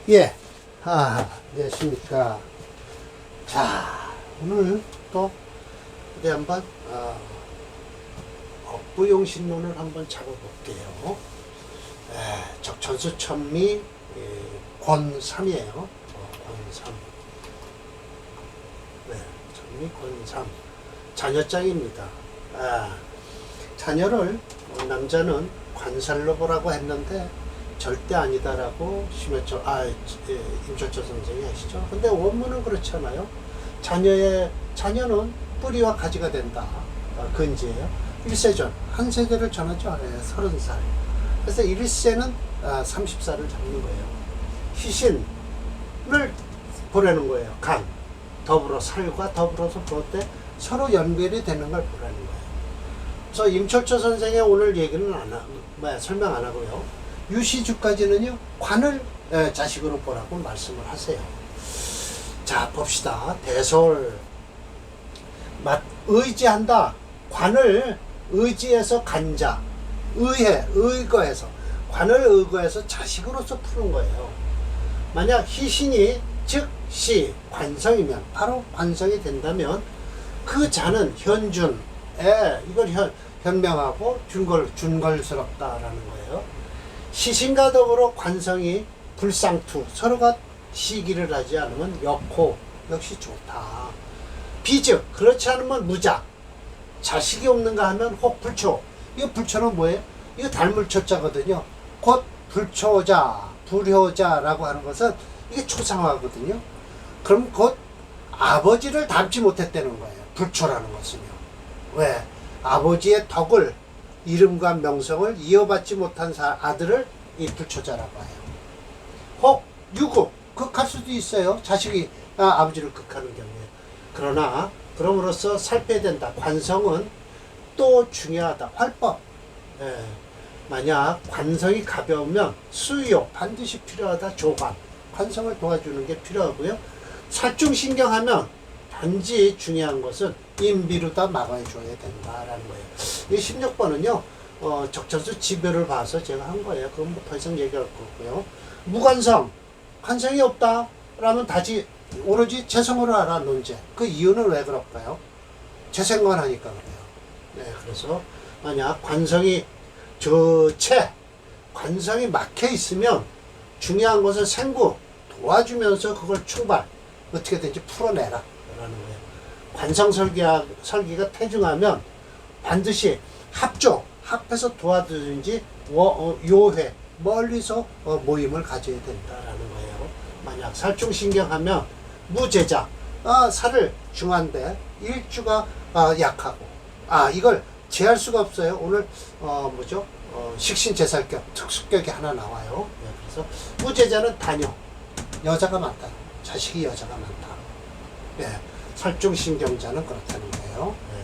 예. 안녕하십니까. 자, 오늘 또 어디 한번 업부용신론을 한번 잡아볼게요. 적천수 천미 권 3이에요. 권 3. 네, 천미 권 3. 자녀장입니다. 자녀를 남자는 관살로 보라고 했는데 절대 아니다라고 임철철 선생이 하시죠. 근데 원문은 그렇잖아요. 자녀는 뿌리와 가지가 된다. 근지예요. 1세전 한 세대를 전하죠. 30살. 그래서 1세는 30살을 잡는 거예요. 희신을 보라는 거예요. 간 더불어 살과 더불어서 볼 때 서로 연결이 되는 걸 보라는 거예요. 그래서 임철철 선생의 오늘 얘기는 설명 안 하고요. 유시주까지는요, 관을 자식으로 보라고 말씀을 하세요. 자, 봅시다. 대설. 의지한다. 관을 의지해서 간자. 의거해서. 관을 의거해서 자식으로서 푸는 거예요. 만약 희신이, 즉, 관성이면, 바로 관성이 된다면, 그 자는 현준, 이걸 현명하고 준걸스럽다라는 거예요. 시신과 더불어 관성이 불상투, 서로가 시기를 하지 않으면 역호, 역시 좋다. 비즉, 그렇지 않으면 무작, 자식이 없는가 하면 혹 불초. 이거 불초는 뭐예요? 이거 달물초자거든요. 곧 불초자, 불효자라고 하는 것은 이게 초상화거든요. 그럼 곧 아버지를 닮지 못했다는 거예요. 불초라는 것은요. 왜? 아버지의 덕을, 이름과 명성을 이어받지 못한 아들을 이 불초자라고 해요. 혹 유급, 극할 수도 있어요. 자식이 아버지를 극하는 경우에. 그러나 그럼으로써 살펴야 된다. 관성은 또 중요하다. 활법. 만약 관성이 가벼우면 수요 반드시 필요하다. 조관, 관성을 도와주는 게 필요하고요. 살중신경하면 단지 중요한 것은 인비루다 막아줘야 된다라는 거예요. 이 16번은요, 적천수 지별을 봐서 제가 한 거예요. 그건 뭐 더 이상 얘기할 거고요. 무관성, 관성이 없다. 라면 다시 오로지 재성으로 알아, 논제. 그 이유는 왜 그럴까요? 재생관 하니까 그래요. 네, 그래서 만약 관성이 관성이 막혀 있으면 중요한 것은 생구, 도와주면서 그걸 충발, 어떻게든지 풀어내라. 라는 거예요. 관성 설기가 태중하면 반드시 합해서 도와주든지 요회, 멀리서 모임을 가져야 된다라는 거예요. 만약 살중신경하면 무제자, 살을 중한데 일주가 약하고, 이걸 제할 수가 없어요. 오늘 식신제살격 특수격이 하나 나와요. 네, 그래서 무제자는 다녀, 여자가 많다. 자식이 여자가 많다. 네, 살중신경자는 그렇다는 거예요. 네,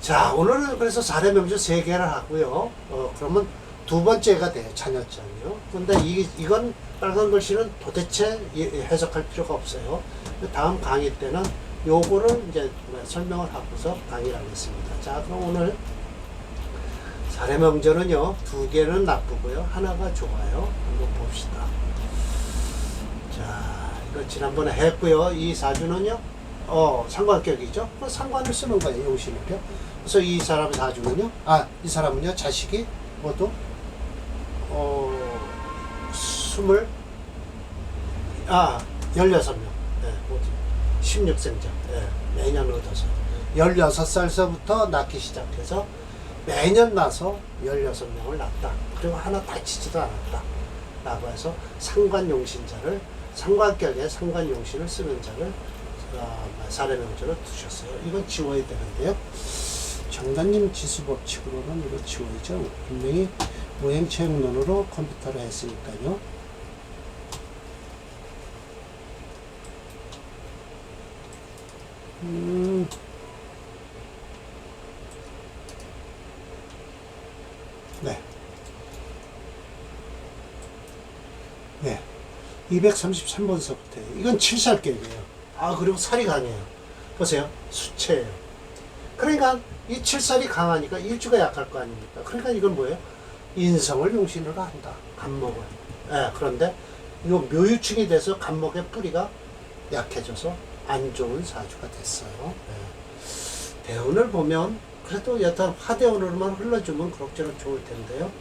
자, 오늘은 그래서 사례명주 3개를 하고요. 그러면 두 번째가 돼요. 자녀장이요. 근데 이건 빨간 글씨는 도대체 해석할 필요가 없어요. 다음 강의 때는 요거를 이제 설명을 하고서 강의를 하겠습니다. 자, 그럼 오늘 사례명절은요, 2개는 나쁘고요, 하나가 좋아요. 한번 봅시다. 자, 이거 지난번에 했고요. 이 사주는요, 상관격이죠. 상관을 쓰는 거예요, 용신을요. 그래서 이 사람 사주는요, 이 사람은요, 자식이 모두 16명. 네, 모두 16생자. 네, 매년 얻어서. 16살서부터 낳기 시작해서 매년 낳아서 16명을 낳았다. 그리고 하나 다치지도 않았다. 라고 해서 상관용신자를, 상관격에 상관용신을 쓰는 자를 사례명절을 두셨어요. 이건 지워야 되는데요. 정단님 지수법칙으로는 이거 지워야죠. 분명히 모행체육론으로 컴퓨터를 했으니까요. 네. 네. 233번서부터. 이건 7살격이에요. 그리고 살이 강해요. 보세요. 수체예요. 그러니까 이 7살이 강하니까 일주가 약할 거 아닙니까? 그러니까 이건 뭐예요? 인성을 용신으로 한다. 간목을. 예, 그런데 이 묘유충이 돼서 간목의 뿌리가 약해져서 안 좋은 사주가 됐어요. 예. 대운을 보면 그래도 여튼 화대운으로만 흘러주면 그럭저럭 좋을 텐데요.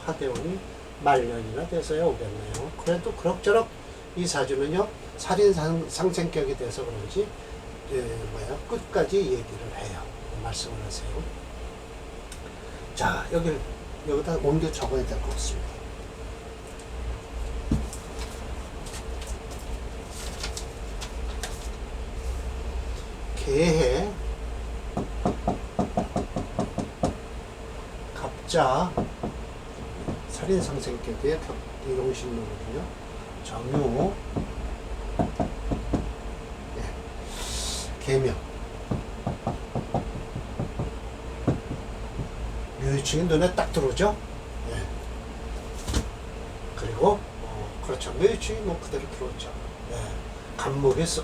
화대운이 말년이나 돼서야 오겠네요. 그래도 그럭저럭 이 사주는요, 살인 상생격이 돼서 그런지 끝까지 얘기를 해요. 말씀을 하세요. 자, 여기다 옮겨 적어야 될 것 같습니다. 개해, 갑자, 살인상생격의 용신론이거든요. 정유, 계명, 묘유충이 눈에 딱 들어오죠. 예. 그리고 그렇죠. 묘유충이 뭐 그대로 들어오죠. 예.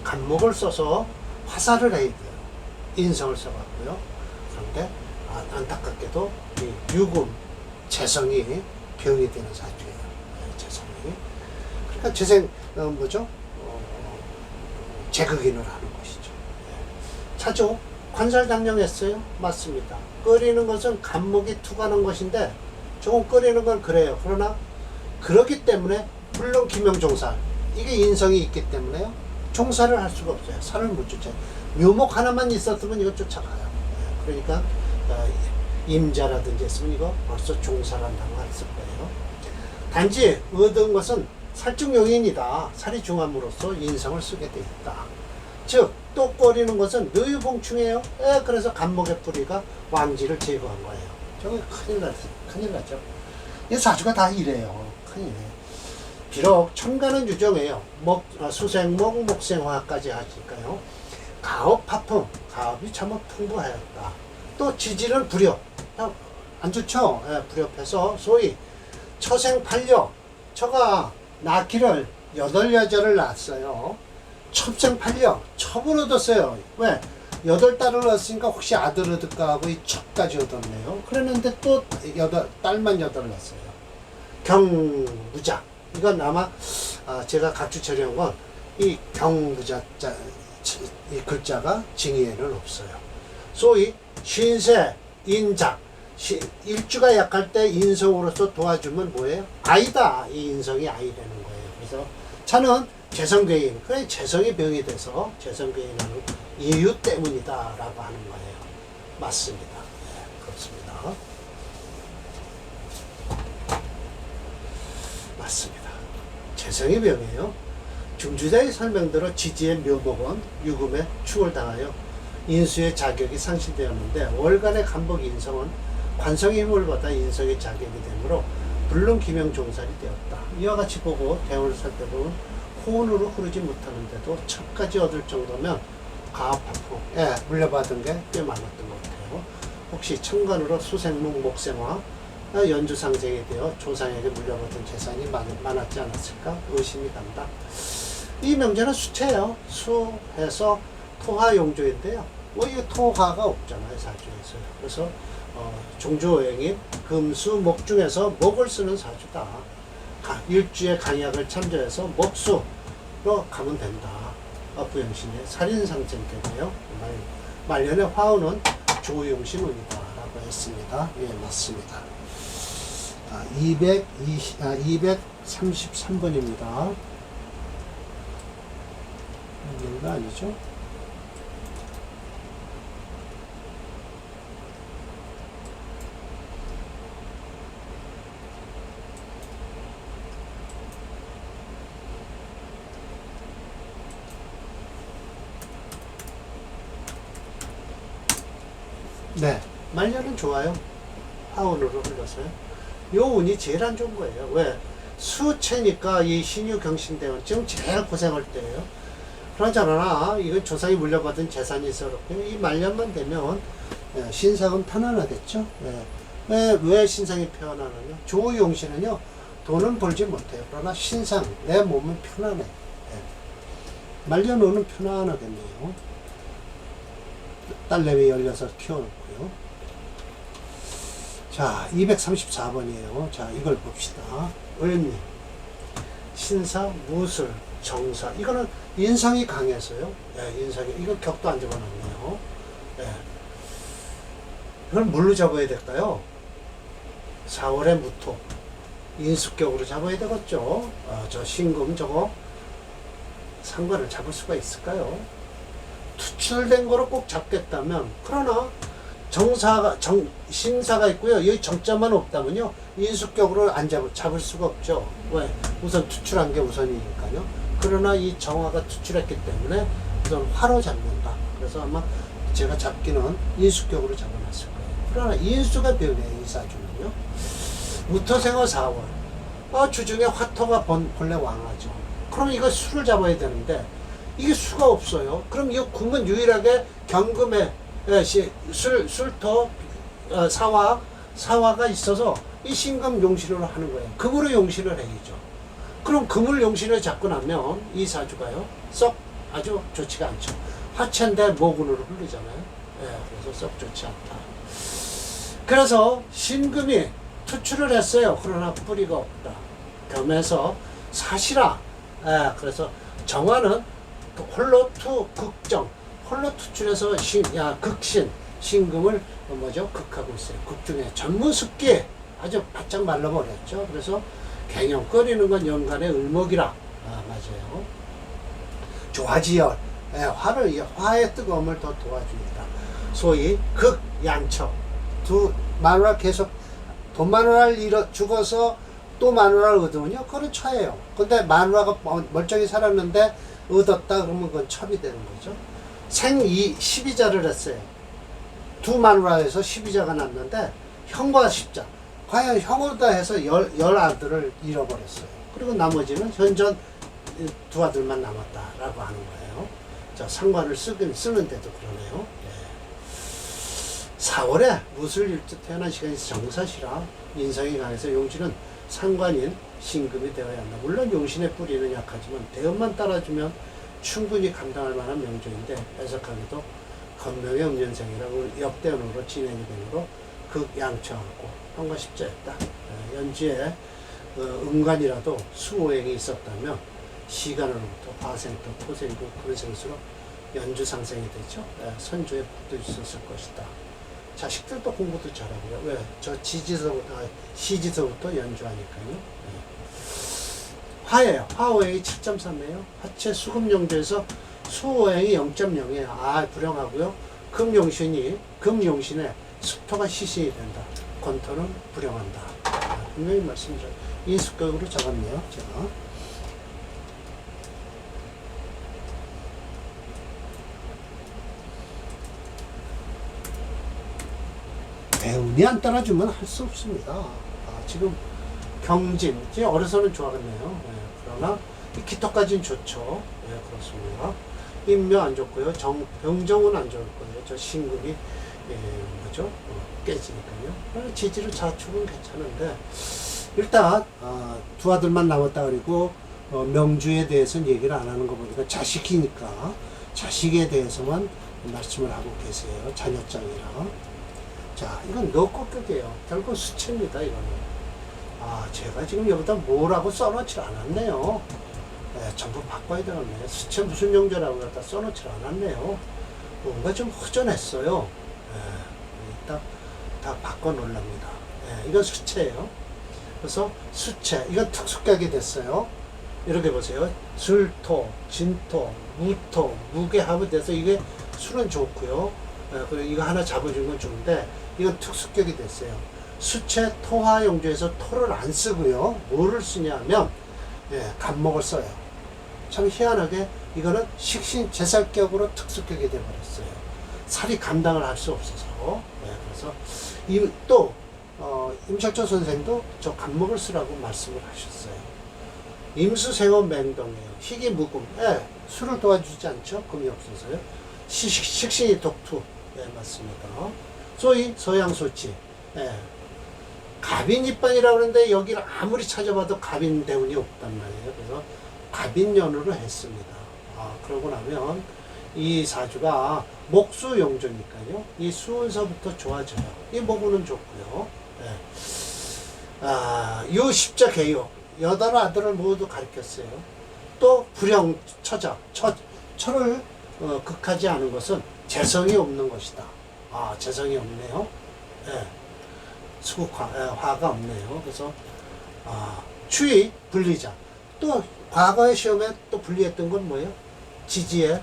간목을 써서 화살을 해야 돼요. 인성을 써갖고요. 그런데 안타깝게도 이 유금, 재성이 병이 되는 사주예요. 예, 재성이. 그러니까 재극인을 하는 것이죠. 예. 차조, 관살당령했어요. 맞습니다. 끓이는 것은 간목이 투가는 것인데 조금 끓이는 건 그래요. 그러나 그렇기 때문에 물론 김영종살, 이게 인성이 있기 때문에요. 종살을 할 수가 없어요. 살을 못 쫓아요. 묘목 하나만 있었으면 이거 쫓아가요. 예. 그러니까 임자라든지 했으면 이거 벌써 종살한다고 했을 거예요. 단지 얻은 것은 살중용인이다. 살이 중함으로써 인성을 쓰게 돼 있다. 즉, 또 꺼리는 것은 묘유봉충이에요. 그래서 간목의 뿌리가 왕지를 제거한 거예요. 저거 큰일 났죠. 이 사주가 다 이래요. 큰일이에요. 비록 천간은 유정해요. 수생목, 목생화까지 하니까요. 가업, 파풍, 가업이 참 풍부하였다. 또 지지는 불협, 안 좋죠. 불협해서 소위 처생팔력, 처가 낳기를 8여자를 낳았어요. 첩생팔력, 첩을 얻었어요. 왜? 8딸을 얻었으니까 혹시 아들 얻을까 하고 이 첩까지 얻었네요. 그랬는데 또 딸만 8을 낳았어요. 경무자, 이건 아마 제가 각주 처리한 건 이 경무자 이 글자가 징의에는 없어요. 소위 신세, 인작, 일주가 약할 때 인성으로서 도와주면 뭐예요? 아이다. 이 인성이 아이 되는 거예요. 그래서 차는 재성괴인, 그래 재성이 병이 돼서 재성괴인하는 이유 때문이다 라고 하는 거예요. 맞습니다. 네, 그렇습니다. 맞습니다. 재성이 병이에요. 중주자의 설명대로 지지의 묘목은 유금에 축을 당하여 인수의 자격이 상실되었는데 월간의 간복 인성은 관성의 힘을 받아 인성의 자격이 되므로 불능 기명종살이 되었다. 이와 같이 보고 대운을 살펴보면 호운으로 흐르지 못하는데도 첩까지 얻을 정도면 가압하고 물려받은 게 꽤 많았던 것 같아요. 혹시 천간으로 수생목, 목생화, 연주상생이 되어 조상에게 물려받은 재산이 많았지 않았을까 의심이 간다. 이 명제는 수체예요. 수해서 토화용조인데요. 이 토화가 없잖아요, 사주에서요. 그래서 종조오행인 금수 목 중에서 목을 쓰는 사주다. 일주의 강약을 참조해서 목수로 가면 된다. 부영신의 살인상생격이에요. 말년의 화운은 조용신운이다 라고 했습니다. 예, 맞습니다. 233번입니다. 여기가 아니죠? 네, 말년은 좋아요. 화운으로 흘러서요. 요 운이 제일 안 좋은 거예요. 왜? 수체니까 이 신유 경신대원 지금 제일 고생할 때예요. 그러지 않아. 이건 조상이 물려받은 재산이 있어갖고 이 말년만 되면 신상은 편안하겠죠. 왜 신상이 편안하냐? 조용신은요 돈은 벌지 못해요. 그러나 신상, 내 몸은 편안해. 말년 운은 편안하겠네요. 딸내미 열려서 키워놓고요. 자, 234번이에요. 자, 이걸 봅시다. 을미, 신사, 무술, 정사. 이거는 인성이 강해서요. 예, 인성이. 이거 격도 안 집어넣네요. 예. 이걸 뭘로 잡아야 될까요? 4월에 무토. 인수격으로 잡아야 되겠죠. 저 신금 저거 상관을 잡을 수가 있을까요? 투출된 거로 꼭 잡겠다면, 그러나 신사가 있고요. 여기 정자만 없다면요. 인수격으로 안 잡을 수가 없죠. 왜? 우선 투출한 게 우선이니까요. 그러나 이 정화가 투출했기 때문에 우선 화로 잡는다. 그래서 아마 제가 잡기는 인수격으로 잡아놨을 거예요. 그러나 인수가 변해요. 이 사주는요. 무토생화 4월. 주중에 화토가 본래 왕하죠. 그럼 이거 수를 잡아야 되는데 이게 수가 없어요. 그럼 이 금은 유일하게 경금에 술토 사화가 있어서 이 신금 용신으로 하는 거예요. 금으로 용신을 해야죠. 그럼 금을 용신을 잡고 나면 이 사주가요 썩 아주 좋지가 않죠. 화체인데 모군으로 흐르잖아요. 그래서 썩 좋지 않다. 그래서 신금이 투출을 했어요. 그러나 뿌리가 없다. 겸해서 사시라. 그래서 정화는 홀로 극정, 홀로 투출해서 극신, 신금을 극하고 있어요. 극 중에 전무습기 아주 바짝 말라버렸죠. 그래서 갱형 끓이는 건 연간의 을목이라. 맞아요. 조화지열, 화의 뜨거움을 더 도와줍니다. 소위 극양척. 마누라 계속 돈 마누라를 죽어서 또 마누라를 얻으면요, 그건 처예요. 근데 마누라가 멀쩡히 살았는데 얻었다 그러면 그건 첩이 되는 거죠. 12자를 했어요. 두 마누라에서 12자가 났는데 형과 십자. 과연 형으로 다 해서 열 아들을 잃어버렸어요. 그리고 나머지는 현존 두 아들만 남았다라고 하는 거예요. 자, 상관을 쓰는데도 그러네요. 4월에 무술 일주 태어난 시간이 정사시라 인성이 강해서 용신은 상관인 신금이 되어야 한다. 물론 용신의 뿌리는 약하지만 대음만 따라주면 충분히 감당할 만한 명조인데, 해석하기도 건명의 음년생이라고 역대운으로 진행이 되므로 극양처하고 형과 십자였다. 연주에 음관이라도 수오행이 있었다면 시간으로부터 화생토, 토생도 그런 생수로 연주 상생이 되죠. 선조에 복도 있었을 것이다. 자식들도 공부도 잘하고요. 왜? 저 시지서부터 연주하니까요. 화예요. 화오행이 7.3이에요. 화체 수금용조에서 수오행이 0.0이에요. 불행하고요. 금용신에 습토가 시신이 된다. 권토는 불행한다. 분명히 말씀드려요. 인수격으로 적었네요. 제가. 대운이 안 따라주면 할 수 없습니다. 지금 경진, 이제 어려서는 좋아하겠네요. 그러나 기토까지는 좋죠. 그렇습니다. 인묘 안 좋고요. 병정은 안 좋을 거예요. 저 신금이 깨지니까요. 지지를 자축은 괜찮은데 일단 두 아들만 남았다 그리고 명주에 대해서는 얘기를 안 하는 거 보니까 자식이니까 자식에 대해서만 말씀을 하고 계세요. 자녀장이라. 자, 이건 노곡격이에요. 결국 수치입니다, 이거는. 제가 지금 여기다 뭐라고 써놓지 않았네요. 전부 바꿔야 되겠네. 수치 무슨 용조라고 갖다 써놓지 않았네요. 뭔가 좀 허전했어요. 일단 다 바꿔 놓으랍니다. 이건 수체예요. 그래서 수체, 이건 특수격이 됐어요. 이렇게 보세요. 술토, 진토, 무토, 무게 합의돼서 이게 술은 좋고요. 그리고 이거 하나 잡아준 건 좋은데 이건 특수격이 됐어요. 수체 토화용조에서 토를 안 쓰고요. 뭐를 쓰냐면 간목을 써요. 참 희한하게 이거는 식신 제살격으로 특수격이 돼버렸어요. 살이 감당을 할 수 없어서. 그래서 또 임철조 선생도 저 간목을 쓰라고 말씀을 하셨어요. 임수생원 맹동이에요. 희기 무금. 술을 도와주지 않죠. 금이 없어서요. 식신이 독투. 맞습니다. 소위 서양소치. 갑인입반이라고 하는데 여기를 아무리 찾아봐도 갑인 대운이 없단 말이에요. 그래서 갑인년으로 했습니다. 그러고 나면 이 사주가 목수용조니까요. 이 수운서부터 좋아져요. 이 목운은 좋고요. 요 십자 개요. 여덟 아들을 모두 가르쳤어요. 또 불영처자, 처를 극하지 않은 것은 재성이 없는 것이다. 아, 재성이 없네요. 예. 수국화, 예, 화가 없네요. 그래서 추위, 분리자. 또 과거의 시험에 또 분리했던 건 뭐예요? 지지에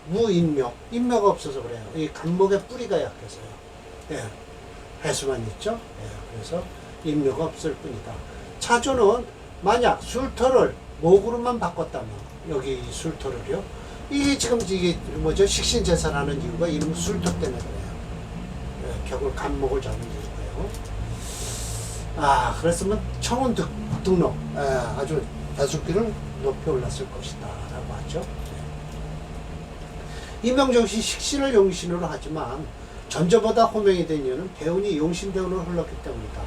무인묘. 인묘가 없어서 그래요. 이 간목의 뿌리가 약해서요. 예. 해수만 있죠. 예. 그래서 인묘가 없을 뿐이다. 차조는 만약 술토를 목으로만 바꿨다면, 여기 술토를요. 이게 지금 이게 뭐죠? 식신제사라는 이유가 이름 술토 때문에 그래요. 예. 격을 간목을 잡는 이유고요. 그랬으면 청운 등록, 예. 아주 다수기를 높이 올랐을 것이다. 라고 하죠. 이명정씨 식신을 용신으로 하지만 전저보다 호명이 된 이유는 대운이 용신대운으로 흘렀기 때문이다.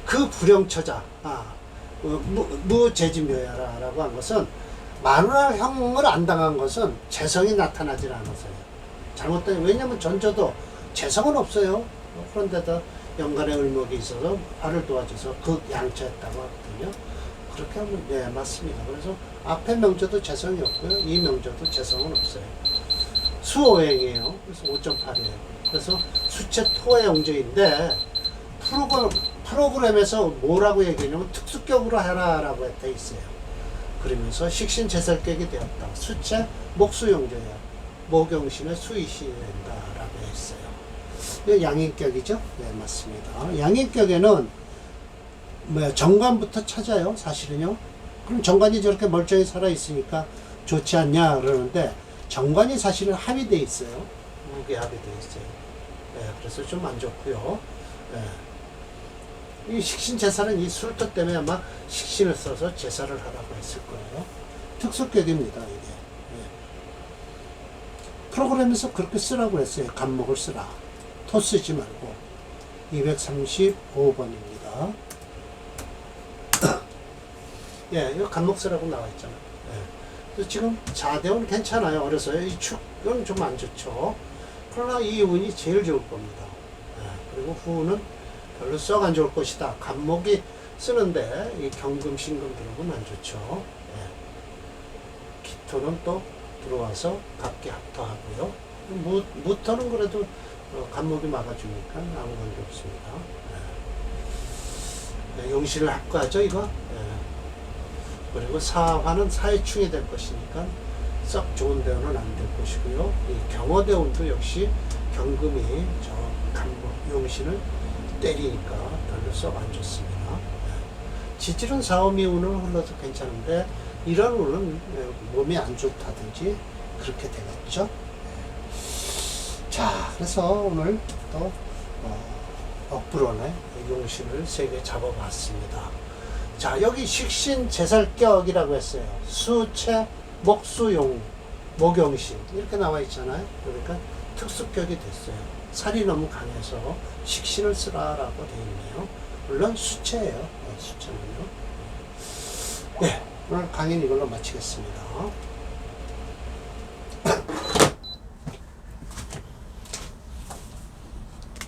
그 불영처자, 무재지묘야라고 한 것은 만화형을 안 당한 것은 재성이 나타나질 않아서요. 잘못된, 왜냐면 전저도 재성은 없어요. 그런데도 연간의 을목이 있어서 화를 도와줘서 극양처했다고 하거든요. 그렇게 하면, 네, 맞습니다. 그래서 앞에 명조도 재성이 없고요. 이 명조도 재성은 없어요. 수오행이에요. 그래서 5.8이에요. 그래서 수체 토의 영조인데, 프로그램에서 뭐라고 얘기하냐면 특수격으로 해라라고 돼 있어요. 그러면서 식신재살격이 되었다. 수체 목수영조예요. 목용신의 수이신이 된다라고 했어요. 이거 양인격이죠? 네, 맞습니다. 양인격에는 정관부터 찾아요. 사실은요. 그럼 정관이 저렇게 멀쩡히 살아 있으니까 좋지 않냐 그러는데, 정관이 사실은 합의돼 있어요. 무게 합의돼 있어요. 네, 그래서 좀 안 좋고요. 네. 이 식신제사는 이 술토 때문에 아마 식신을 써서 제사를 하라고 했을 거예요. 특수격입니다, 이게. 네. 프로그램에서 그렇게 쓰라고 했어요. 간목을 쓰라. 토 쓰지 말고. 235번입니다. 예, 이거 간목 쓰라고 나와 있잖아요. 예. 그래서 지금 자대운 괜찮아요. 어려서요. 이 축은 좀 안 좋죠. 그러나 이 운이 제일 좋을 겁니다. 예. 그리고 후는 별로 썩 안 좋을 것이다. 간목이 쓰는데 이 경금, 신금 들어오면 안 좋죠. 예. 기토는 또 들어와서 각기 합토하고요. 무토는 그래도 간목이 막아주니까 아무 관계 없습니다. 예. 용신을 합과하죠, 이거. 예. 그리고 사화는 사회충이 될 것이니까 썩 좋은 대운은 안 될 것이고요. 이 경어대운도 역시 경금이 저 간목, 용신을 때리니까 별로 썩 안 좋습니다. 지질은 사오미 운을 흘러서 괜찮은데 이런 운은 몸이 안 좋다든지 그렇게 되겠죠. 자, 그래서 오늘 또 억불원의 용신을 3개 잡아봤습니다. 자, 여기 식신 제살격이라고 했어요. 수체 목수용 목용신 이렇게 나와 있잖아요. 그러니까 특수격이 됐어요. 살이 너무 강해서 식신을 쓰라라고 되어 있네요. 물론 수체예요. 수체는요. 네, 오늘 강의는 이걸로 마치겠습니다.